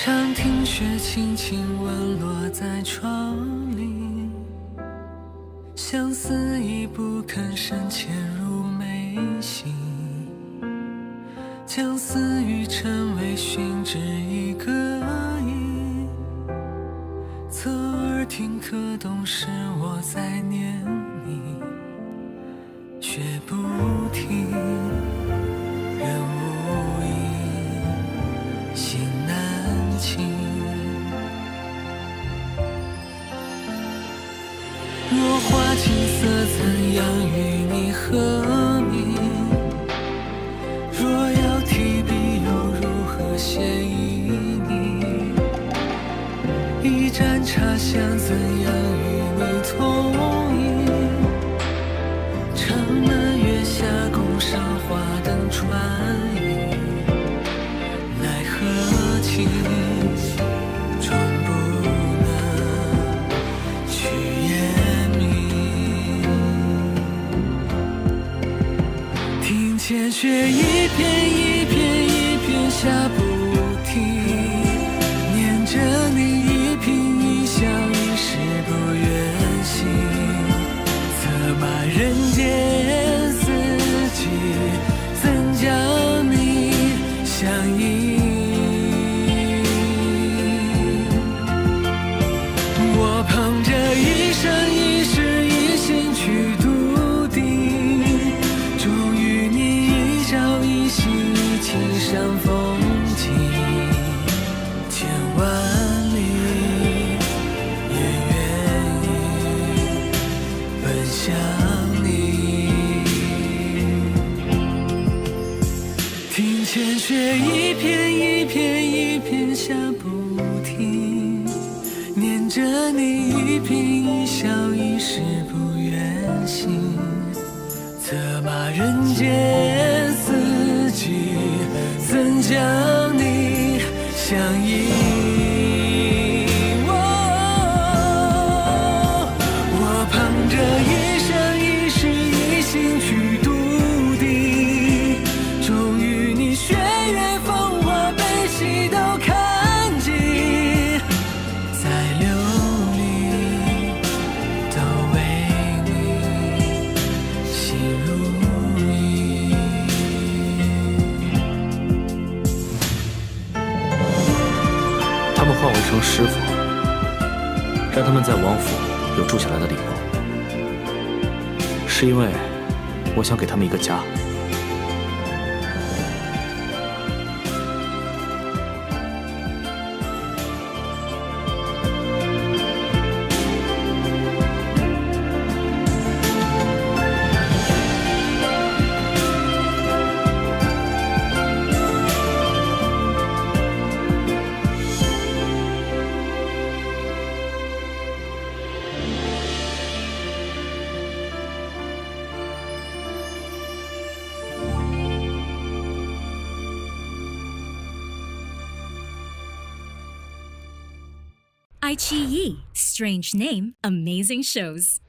常听雪轻轻吻落在窗棂，相思已不肯深潜入眉心，将思语成为寻知一个意，侧耳听可懂是我在念你，雪不停，人无影，心难静。若花青色怎样与你和鸣，若要提笔又如何写旖旎，一盏茶香怎样与你同饮，城门月下宫上花灯穿影，奈何情终不能去言明。听见雪一片一片一片下不停，念着你一颦一笑一时不愿醒，策马人间四季，怎将你相依。我捧着一生一世一心去笃定，终于你一朝一夕一情上风景，千万里也愿意奔向你。听见雪一片一片一片下不停，念着你一颦一笑一时不愿醒，策马人间四季，怎将你相依。我捧着一生一世一心去笃定，终于你雪月风华悲喜都看尽，再流离都为你心如意。他们唤我一声师傅，让他们在王府有住下来的理由，是因为我想给他们一个家。iQIYI, strange name, amazing shows.